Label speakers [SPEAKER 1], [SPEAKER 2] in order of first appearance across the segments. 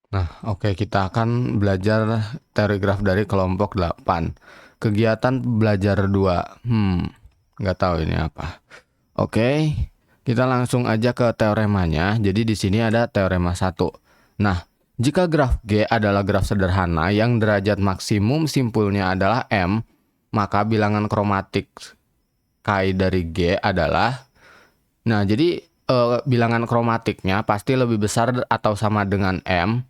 [SPEAKER 1] Nah, oke, kita akan belajar teori graf dari kelompok 8. Kegiatan belajar 2. Nggak tahu ini apa. Oke, kita langsung aja ke teoremanya. Jadi di sini ada teorema 1. Nah, jika graf G adalah graf sederhana yang derajat maksimum simpulnya adalah M, maka bilangan kromatik Chi dari G adalah, nah jadi bilangan kromatiknya pasti lebih besar atau sama dengan M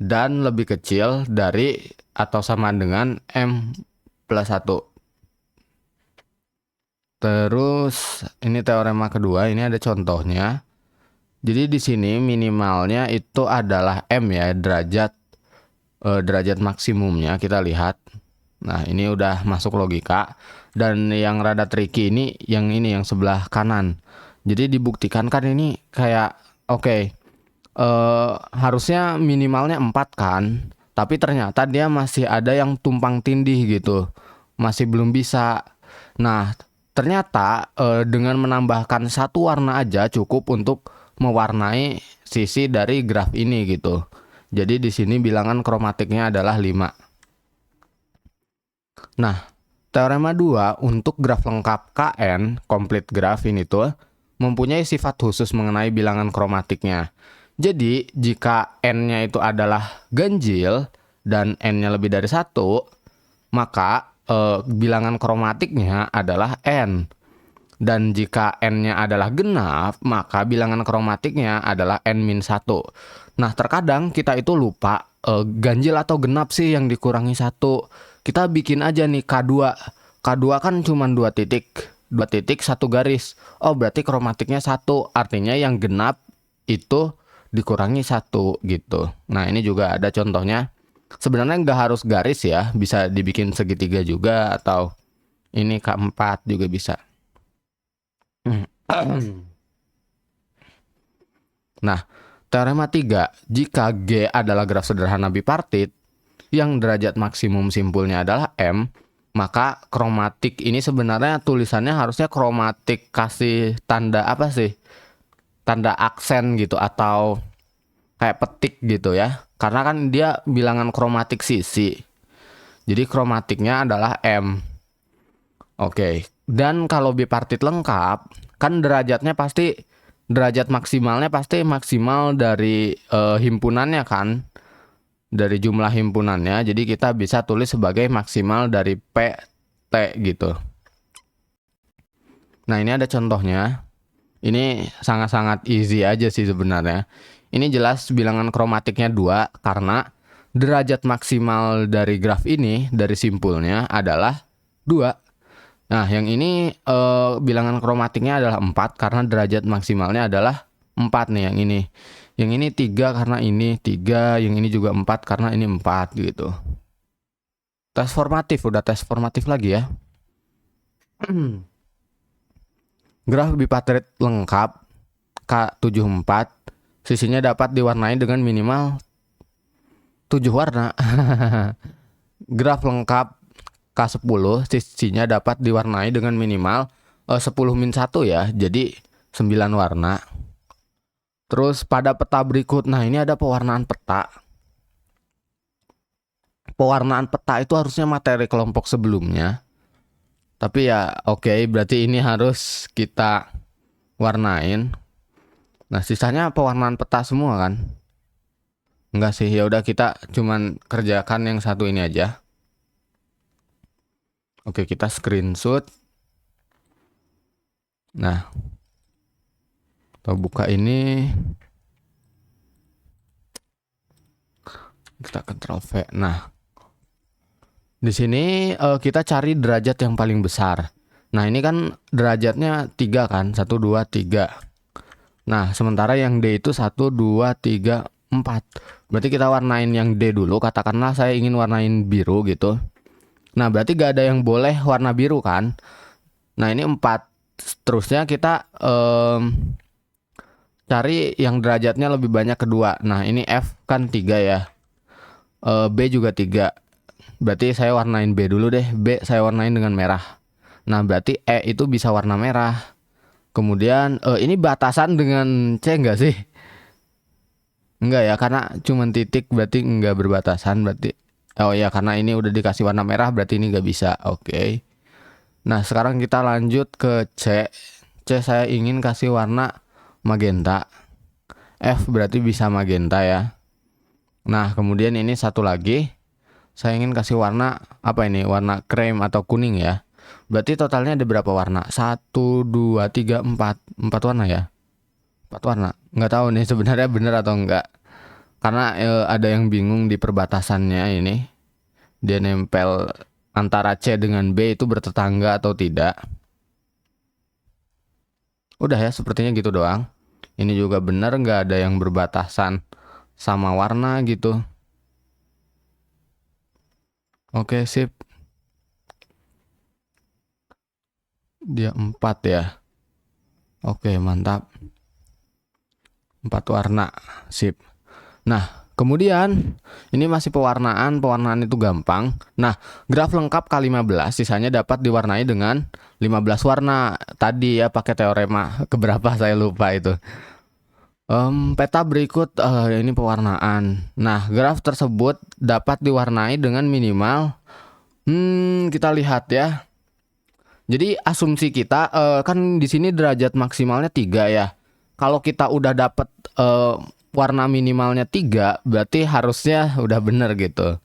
[SPEAKER 1] dan lebih kecil dari atau sama dengan M plus 1. Terus ini teorema kedua, ini ada contohnya. Jadi di sini minimalnya itu adalah M ya, derajat maksimumnya kita lihat. Nah, ini udah masuk logika. Dan yang rada tricky ini yang sebelah kanan. Jadi dibuktikan kan ini kayak oke, harusnya minimalnya 4 kan, tapi ternyata dia masih ada yang tumpang tindih gitu, masih belum bisa. Nah, ternyata dengan menambahkan satu warna aja cukup untuk mewarnai sisi dari graf ini gitu. Jadi di sini bilangan kromatiknya adalah 5. Nah, teorema 2 untuk graf lengkap Kn, complete graph ini tuh mempunyai sifat khusus mengenai bilangan kromatiknya. Jadi, jika n-nya itu adalah ganjil dan n-nya lebih dari 1, maka bilangan kromatiknya adalah n. Dan jika n-nya adalah genap, maka bilangan kromatiknya adalah n-1. Nah, terkadang kita itu lupa ganjil atau genap sih yang dikurangi 1. Kita bikin aja nih K2. K2 kan cuma 2 titik. 2 titik 1 garis. Oh, berarti kromatiknya 1. Artinya yang genap itu dikurangi 1 gitu. Nah, ini juga ada contohnya. Sebenarnya nggak harus garis ya. Bisa dibikin segitiga juga atau ini K4 juga bisa. Nah, teorema 3, jika G adalah graf sederhana bipartit yang derajat maksimum simpulnya adalah M, maka kromatik ini sebenarnya tulisannya harusnya kromatik kasih tanda apa sih? Tanda aksen gitu atau kayak petik gitu ya. Karena kan dia bilangan kromatik sisi. Jadi kromatiknya adalah M. Oke. Dan kalau bipartit lengkap, kan derajat maksimalnya pasti maksimal dari himpunannya kan, dari jumlah himpunannya. Jadi kita bisa tulis sebagai maksimal dari PT gitu. Nah, ini ada contohnya. Ini sangat-sangat easy aja sih sebenarnya. Ini jelas bilangan kromatiknya 2 karena derajat maksimal dari graf ini, dari simpulnya adalah 2. Nah, yang ini bilangan kromatiknya adalah 4 karena derajat maksimalnya adalah 4 nih yang ini. Yang ini 3 karena ini 3, yang ini juga 4 karena ini 4 gitu. Tes formatif, udah tes formatif lagi ya. Graf bipartit lengkap K74 sisinya dapat diwarnai dengan minimal 7 warna. Graf lengkap K10 sisinya dapat diwarnai dengan minimal 10-1 ya, jadi 9 warna. Terus pada peta berikut, nah ini ada pewarnaan peta. Pewarnaan peta itu harusnya materi kelompok sebelumnya. Tapi ya oke, berarti ini harus kita warnain. Nah, sisanya pewarnaan peta semua kan? Enggak sih, ya udah kita cuman kerjakan yang satu ini aja. Oke, kita screenshot. Nah, kita buka ini. Kita Ctrl V. Nah, di sini kita cari derajat yang paling besar. Nah, ini kan derajatnya 3 kan? 1, 2, 3. Nah, sementara yang D itu 1, 2, 3, 4. Berarti kita warnain yang D dulu. Katakanlah saya ingin warnain biru gitu. Nah, berarti gak ada yang boleh warna biru kan? Nah, ini 4. Terusnya kita cari yang derajatnya lebih banyak kedua. Nah, ini F kan 3 ya. B juga 3. Berarti saya warnain B dulu deh. B saya warnain dengan merah. Nah, berarti E itu bisa warna merah. Kemudian ini batasan dengan C enggak sih? Enggak ya, karena cuman titik berarti enggak berbatasan berarti. Oh ya, karena ini udah dikasih warna merah berarti ini nggak bisa. Oke. Nah, sekarang kita lanjut ke C. C saya ingin kasih warna magenta. F berarti bisa magenta ya. Nah, kemudian ini satu lagi. Saya ingin kasih warna apa ini? Warna krem atau kuning ya. Berarti totalnya ada berapa warna? 1, 2, 3, 4. 4 warna ya? 4 warna. Nggak tahu nih sebenarnya bener atau enggak. Karena ada yang bingung di perbatasannya ini. Dia nempel antara C dengan B itu bertetangga atau tidak. Udah ya, sepertinya gitu doang. Ini juga bener, nggak ada yang berbatasan sama warna gitu. Oke, sip. Dia 4 ya. Oke, mantap. 4 warna. Sip. Nah, kemudian ini masih pewarnaan. Pewarnaan itu gampang. Nah, graf lengkap K15 sisanya dapat diwarnai dengan 15 warna. Tadi ya pakai teorema keberapa saya lupa itu. Peta berikut ini pewarnaan. Nah, graf tersebut dapat diwarnai dengan minimal kita lihat ya. Jadi asumsi kita kan di sini derajat maksimalnya 3 ya. Kalau kita udah dapat warna minimalnya 3, berarti harusnya udah bener gitu.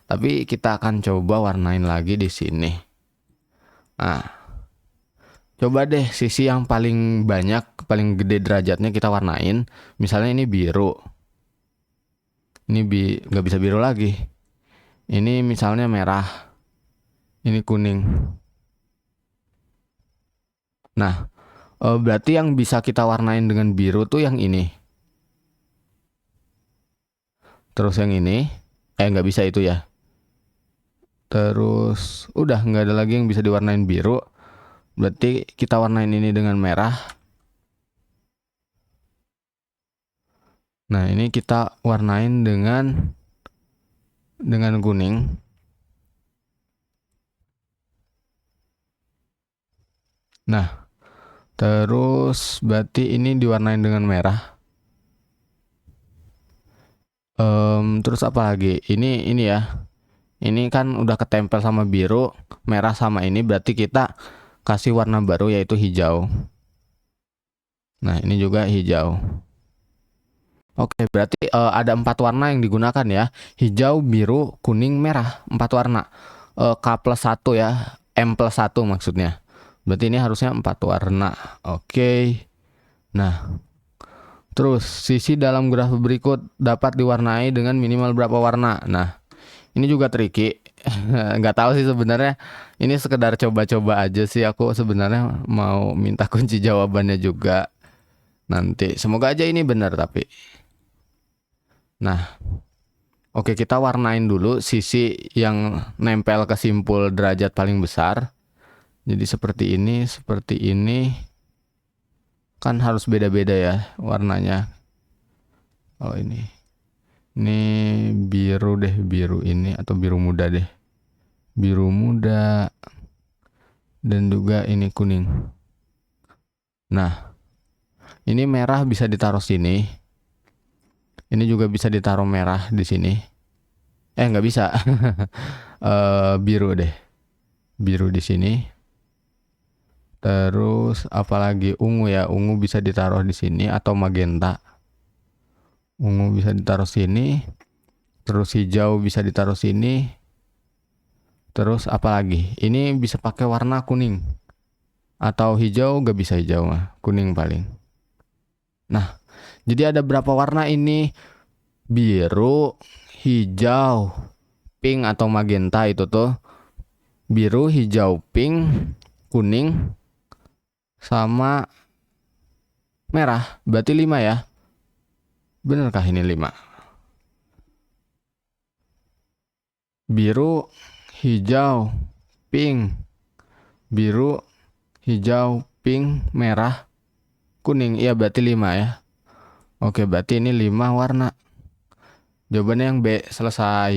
[SPEAKER 1] Tapi kita akan coba warnain lagi di sini. Nah, coba deh sisi yang paling banyak, paling gede derajatnya kita warnain. Misalnya ini biru. Ini nggak bisa biru lagi. Ini misalnya merah. Ini kuning. Nah, berarti yang bisa kita warnain dengan biru tuh yang ini. Terus yang ini, nggak bisa itu ya. Terus udah nggak ada lagi yang bisa diwarnain biru. Berarti kita warnain ini dengan merah. Nah, ini kita warnain dengan kuning. Nah, terus berarti ini diwarnain dengan merah. Terus apa lagi? Ini ya. Ini kan udah ketempel sama biru, merah sama ini berarti kita kasih warna baru yaitu hijau. Nah, ini juga hijau. Oke, berarti ada 4 warna yang digunakan ya. Hijau, biru, kuning, merah. 4 warna. K+1 ya. M+1 maksudnya. Berarti ini harusnya 4 warna. Oke. Nah, terus sisi dalam graf berikut dapat diwarnai dengan minimal berapa warna. Nah, ini juga tricky. Nggak tahu sih sebenarnya. Ini sekedar coba-coba aja sih. Aku sebenarnya mau minta kunci jawabannya juga nanti. Semoga aja ini benar tapi. Nah, oke kita warnain dulu sisi yang nempel ke simpul derajat paling besar. Jadi seperti ini. Kan harus beda-beda ya warnanya. Oh ini. Ini biru deh, biru ini atau biru muda deh. Biru muda. Dan juga ini kuning. Nah, ini merah bisa ditaruh sini. Ini juga bisa ditaruh merah di sini. Nggak bisa. Biru deh. Biru di sini. Terus apalagi ungu ya. Ungu bisa ditaruh di sini atau magenta. Ungu bisa ditaruh sini. Terus hijau bisa ditaruh sini. Terus apalagi? Ini bisa pakai warna kuning. Atau hijau nggak bisa hijau mah. Kuning paling. Nah, jadi ada berapa warna ini? Biru, hijau, pink atau magenta itu tuh. Biru, hijau, pink, kuning, sama merah. Berarti 5 ya. Benarkah ini 5? Biru, hijau, pink. Biru, hijau, pink, merah, kuning. Iya berarti 5 ya. Oke berarti ini 5 warna. Jawabannya yang B. Selesai.